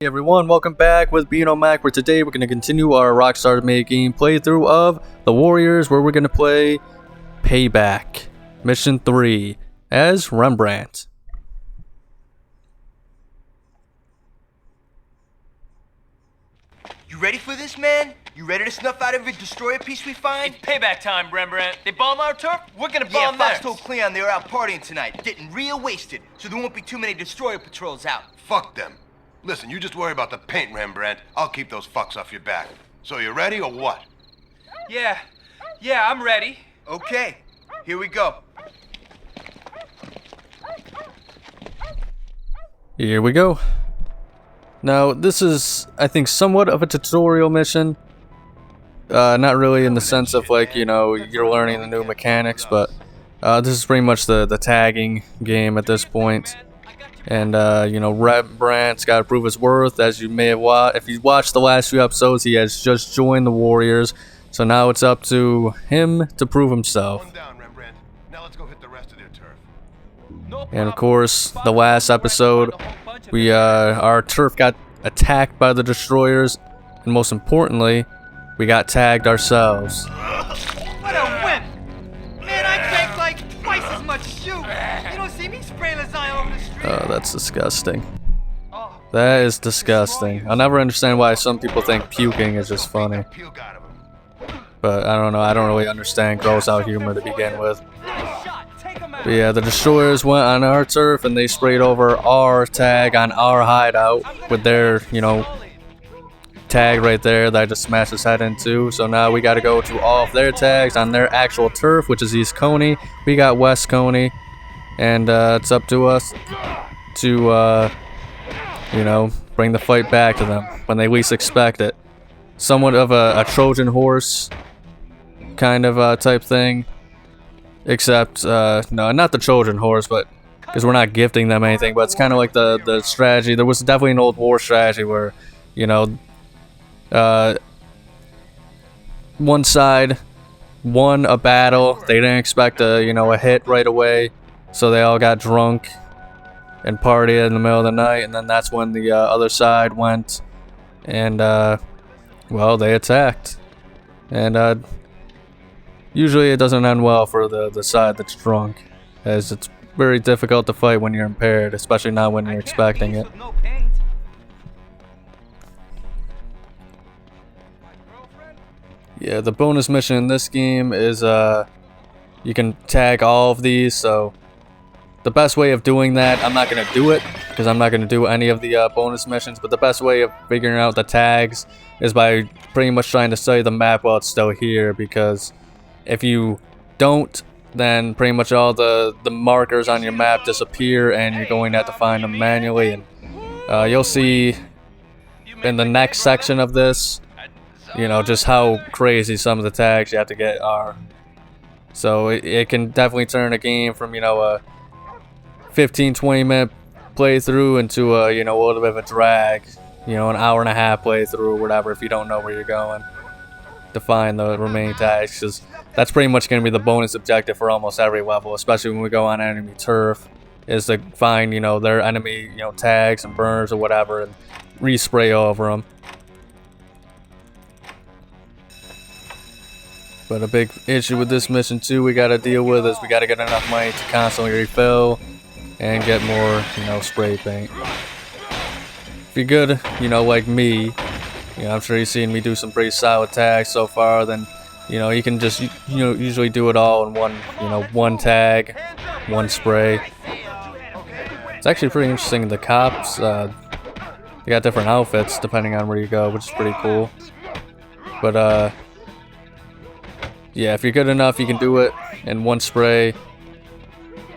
Hey everyone, welcome back with Beano Mac, where today we're going to continue our Rockstar making playthrough of The Warriors, where we're going to play Payback, Mission 3, as Rembrandt. You ready for this, man? You ready to snuff out every destroyer piece we find? It's payback time, Rembrandt. They bomb our turf, we're gonna Yeah, bomb Fox theirs. told Cleon they were out partying tonight, getting real wasted, so there won't be too many destroyer patrols out. Fuck them. Listen, you just worry about the paint, Rembrandt. I'll keep those fucks off your back. So you ready or what? Yeah, I'm ready. Okay, here we go. Here we go. Now, this is, I think, somewhat of a tutorial mission. Not really in the sense of, like, you know, you're learning the new mechanics, but this is pretty much the tagging game at this point. And, you know, Rembrandt's got to prove his worth, as you may have watched. If you watched the last few episodes, he has just joined the Warriors. So now it's up to him to prove himself. One down, Rembrandt. Now let's go hit the rest of their turf. And, of course, the last episode, our turf got attacked by the destroyers. And most importantly, we got tagged ourselves. What a wimp! Man, I drank like twice as much shoe. You don't see me spraying lasagna over the street. Oh, that's disgusting. That is disgusting. I'll never understand why some people think puking is just funny. Puke out of him. But I don't know, I don't really understand gross out humor to begin with. But yeah, the destroyers went on our turf and they sprayed over our tag on our hideout with their, you know, tag right there that I just smashed his head into. So now we gotta go to all of their tags on their actual turf, which is East Coney. We got West Coney. And it's up to us to, you know, bring the fight back to them when they least expect it. Somewhat of a Trojan horse kind of type thing. Except, no, not the Trojan horse, but because we're not gifting them anything, but it's kind of like the strategy. There was definitely an old war strategy where, you know, one side won a battle. They didn't expect a hit right away, so they all got drunk and partied in the middle of the night, and then that's when the other side went and well, they attacked. And usually it doesn't end well for the side that's drunk, as it's very difficult to fight when you're impaired, especially not when you're expecting it. Yeah, the bonus mission in this game is you can tag all of these, so the best way of doing that, I'm not going to do it because I'm not going to do any of the bonus missions, but the best way of figuring out the tags is by pretty much trying to study the map while it's still here, because if you don't, then pretty much all the markers on your map disappear and you're going to have to find them manually. And you'll see in the next section of this, you know, just how crazy some of the tags you have to get are. So it can definitely turn a game from, you know, a 15-20 minute playthrough into a, you know, a little bit of a drag, you know, an hour and a half playthrough or whatever, if you don't know where you're going to find the remaining tags, because that's pretty much going to be the bonus objective for almost every level, especially when we go on enemy turf, is to find, you know, their enemy, you know, tags and burners or whatever and respray over them. But a big issue with this mission too we gotta deal with is we gotta get enough money to constantly refill and get more, you know, spray paint. If you're good, you know, like me, you know, I'm sure you've seen me do some pretty solid tags so far, then, you know, you can just, you know, usually do it all in one, you know, one tag, one spray. It's actually pretty interesting. The cops, they got different outfits depending on where you go, which is pretty cool. But, yeah, if you're good enough, you can do it in one spray.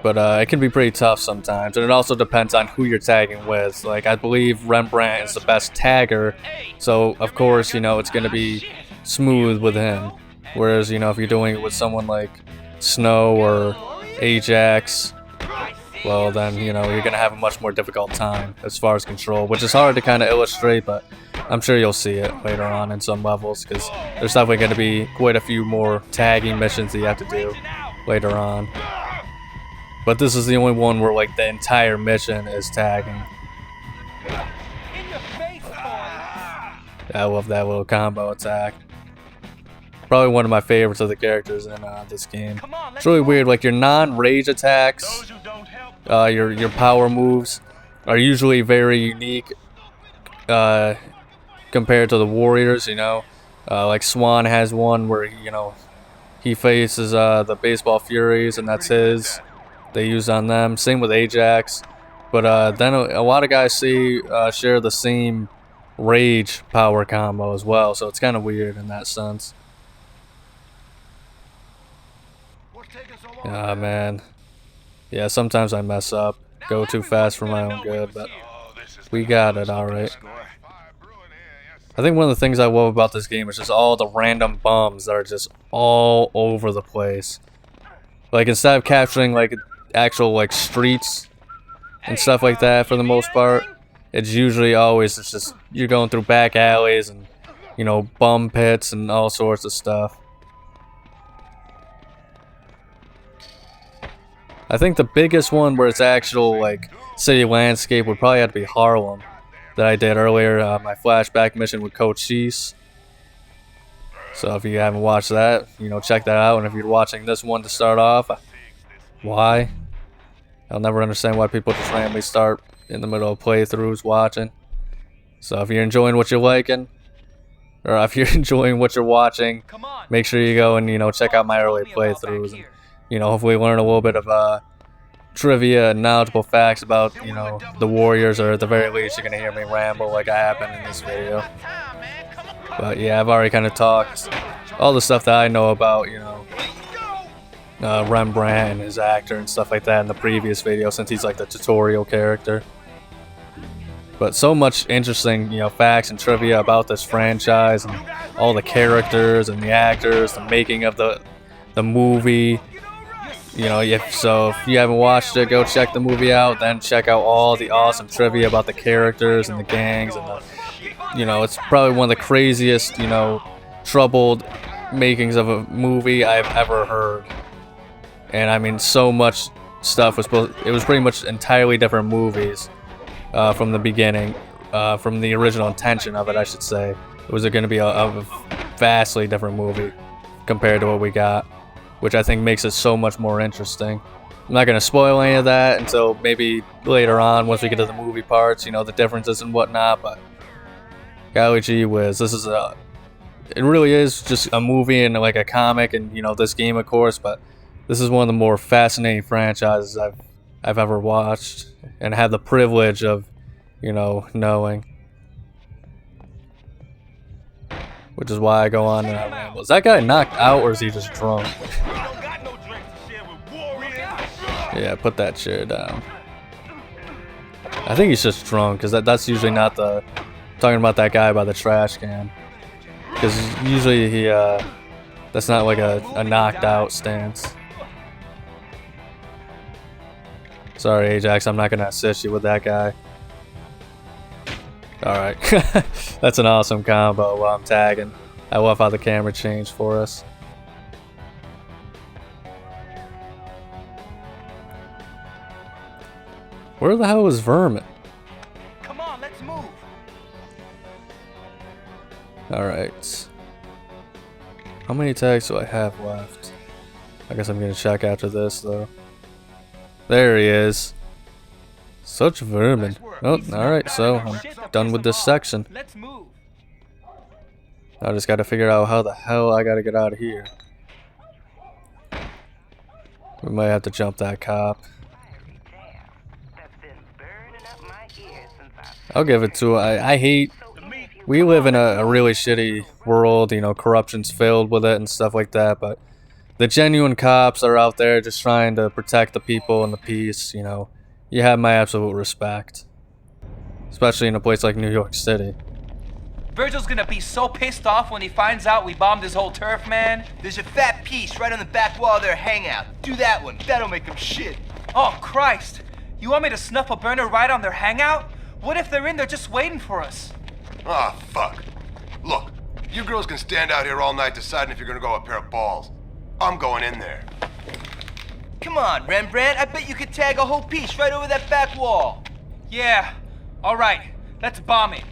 But it can be pretty tough sometimes. And it also depends on who you're tagging with. Like, I believe Rembrandt is the best tagger. So, of course, you know, it's going to be smooth with him. Whereas, you know, if you're doing it with someone like Snow or Ajax, well, then, you know, you're going to have a much more difficult time as far as control. Which is hard to kind of illustrate, but I'm sure you'll see it later on in some levels, because there's definitely going to be quite a few more tagging missions that you have to do later on. But this is the only one where, like, the entire mission is tagging. In your face, I love that little combo attack. Probably one of my favorites of the characters in this game. It's really weird. Like your non-rage attacks, your power moves are usually very unique compared to the warriors. You know, like Swan has one where he faces the baseball furies, and that's his. They use on them. Same with Ajax, but then a lot of guys share the same rage power combo as well. So it's kind of weird in that sense. Ah, man. Yeah, sometimes I mess up. Go too fast for my own good, but we got it alright. I think one of the things I love about this game is just all the random bums that are just all over the place. Like, instead of capturing, like, actual, like, streets and stuff like that for the most part, it's usually always, it's just, you're going through back alleys and, bum pits and all sorts of stuff. I think the biggest one where it's actual, like, city landscape would probably have to be Harlem that I did earlier, my flashback mission with Coach Cheese. So if you haven't watched that, check that out. And if you're watching this one to start off, why? I'll never understand why people just randomly start in the middle of playthroughs watching. So if you're enjoying what you're liking, or if you're enjoying what you're watching, make sure you go and, check out my early playthroughs. And, hopefully learn a little bit of trivia and knowledgeable facts about, the Warriors, or at the very least you're going to hear me ramble like I have been in this video. But yeah, I've already kind of talked all the stuff that I know about, Rembrandt and his actor and stuff like that in the previous video, since he's like the tutorial character. But so much interesting, facts and trivia about this franchise and all the characters and the actors, the making of the movie. If you haven't watched it, go check the movie out. Then check out all the awesome trivia about the characters and the gangs and it's probably one of the craziest, troubled makings of a movie I've ever heard. And I mean, so much stuff it was pretty much entirely different movies from the beginning, from the original intention of it, I should say. It was going to be a vastly different movie compared to what we got, which I think makes it so much more interesting. I'm not going to spoil any of that until maybe later on once we get to the movie parts, the differences and whatnot, but golly gee whiz, it really is just a movie and like a comic and, this game of course, but this is one of the more fascinating franchises I've ever watched and had the privilege of, knowing. Which is why I go on and I ramble. Is that guy knocked out or is he just drunk? Yeah, put that chair down. I think he's just drunk, because that's usually not the... Talking about that guy by the trash can. Because usually that's not like a knocked out stance. Sorry, Ajax, I'm not going to assist you with that guy. Alright. That's an awesome combo while I'm tagging. I love how the camera changed for us. Where the hell is Vermin? Come on, let's move. Alright. How many tags do I have left? I guess I'm gonna check after this though. There he is. Such vermin. Oh, alright, so I'm done with this section. Let's move. I just gotta figure out how the hell I gotta get out of here. We might have to jump that cop. I'll give it to her. I hate... We live in a really shitty world, corruption's filled with it and stuff like that, but the genuine cops are out there just trying to protect the people and the peace, You have my absolute respect. Especially in a place like New York City. Virgil's gonna be so pissed off when he finds out we bombed his whole turf, man. There's a fat piece right on the back wall of their hangout. Do that one. That'll make them shit. Oh, Christ. You want me to snuff a burner right on their hangout? What if they're in there just waiting for us? Ah, fuck. Look, you girls can stand out here all night deciding if you're gonna go a pair of balls. I'm going in there. Come on, Rembrandt. I bet you could tag a whole piece right over that back wall. Yeah. All right. Let's bomb it.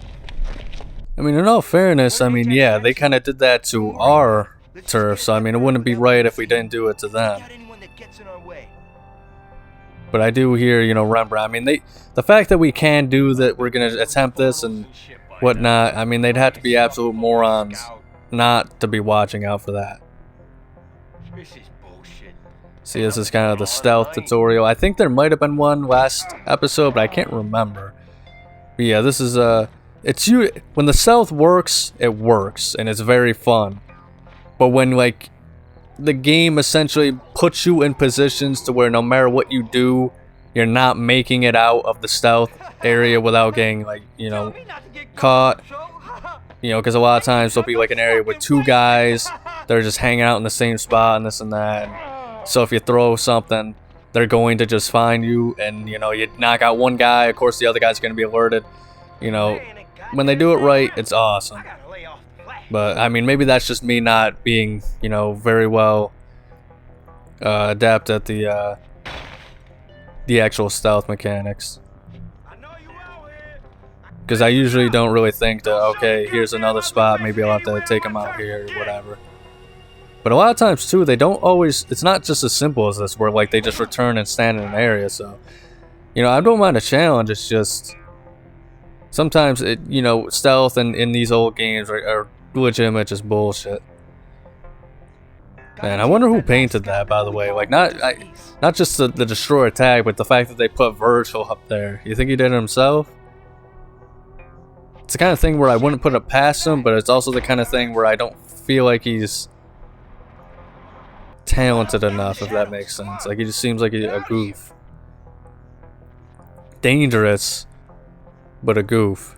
I mean, in all fairness, I mean, yeah, they kind of did that to our turf, so I mean, it wouldn't be right if we didn't do it to them. But I do hear, you know, Rembrandt. I mean, the fact that we can do that, we're gonna attempt this and whatnot. I mean, they'd have to be absolute morons not to be watching out for that. See, this is kind of the stealth tutorial. I think there might have been one last episode, but I can't remember. But yeah, this is when the stealth works, it works, and it's very fun. But when like the game essentially puts you in positions to where no matter what you do, you're not making it out of the stealth area without getting, like, you know, caught. You know, because a lot of times there'll be like an area with two guys that are just hanging out in the same spot and this and that. And so if you throw something, they're going to just find you, and you know, you knock out one guy, of course the other guy's going to be alerted. You know, when they do it right, it's awesome. But I mean, maybe that's just me not being, you know, very well adept at the actual stealth mechanics. Because I usually don't really think that, okay, here's another spot, maybe I'll have to take him out here or whatever. But a lot of times too, they don't always, it's not just as simple as this, where like they just return and stand in an area. So, you know, I don't mind a challenge, it's just sometimes it, you know, stealth in these old games are legitimate just bullshit. Man, I wonder who painted that, by the way. Like, not just the destroyer tag, but the fact that they put Virgil up there. You think he did it himself? It's the kind of thing where I wouldn't put it past him, but it's also the kind of thing where I don't feel like he's talented enough, if that makes sense. Like, he just seems like a goof. Dangerous, but a goof.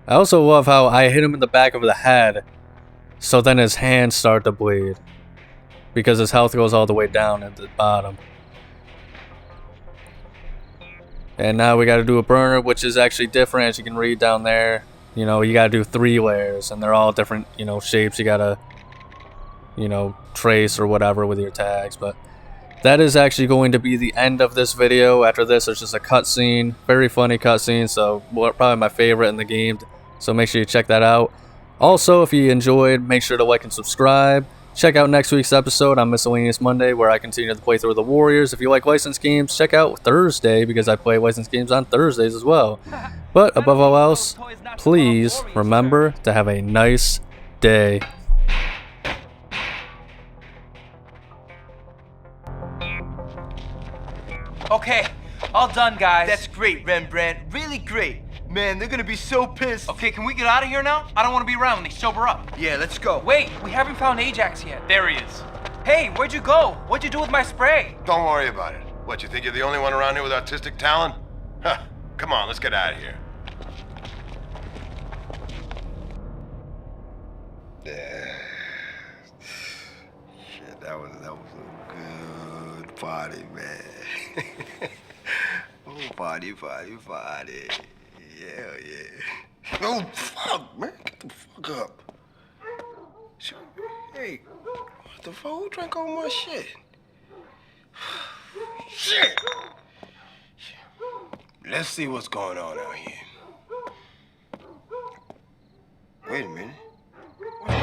I also love how I hit him in the back of the head, so then his hands start to bleed, because his health goes all the way down at the bottom. And now we gotta do a burner, which is actually different, as you can read down there. You know, you gotta do 3 layers, and they're all different, you know, shapes you gotta, you know, trace or whatever with your tags. But that is actually going to be the end of this video. After this, there's just a cutscene, very funny cutscene, so probably my favorite in the game. So make sure you check that out. Also, if you enjoyed, make sure to like and subscribe. Check out next week's episode on Miscellaneous Monday, where I continue the playthrough of the Warriors. If you like licensed games, check out Thursday, because I play licensed games on Thursdays as well. But above all else, please remember to have a nice day. Okay, all done, guys. That's great, Rembrandt. Really great. Man, they're gonna be so pissed. Okay, can we get out of here now? I don't want to be around when they sober up. Yeah, let's go. Wait, we haven't found Ajax yet. There he is. Hey, where'd you go? What'd you do with my spray? Don't worry about it. What, you think you're the only one around here with artistic talent? Huh, come on, let's get out of here. Yeah. Shit, that was a good party, man. Oh, party. Yeah, yeah. Oh, fuck, man. Get the fuck up. Hey, what the fuck? Who drank all my shit? Shit! Let's see what's going on out here. Wait a minute. What the fuck?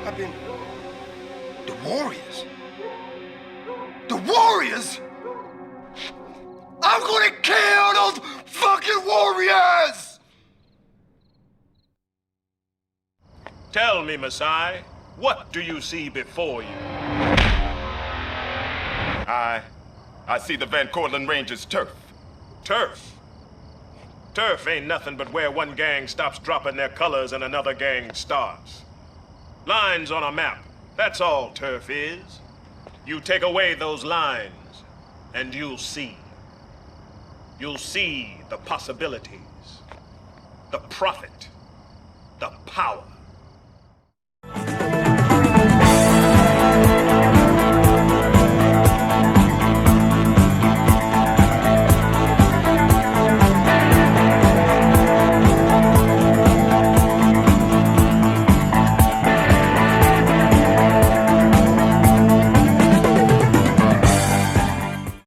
I've been... The Warriors? The Warriors? I'm gonna kill those fucking Warriors! Tell me, Masai, what do you see before you? I see the Van Cortlandt Range's turf. Turf? Turf ain't nothing but where one gang stops dropping their colors and another gang starts. Lines on a map, that's all turf is. You take away those lines, and you'll see. You'll see the possibilities, the profit, the power.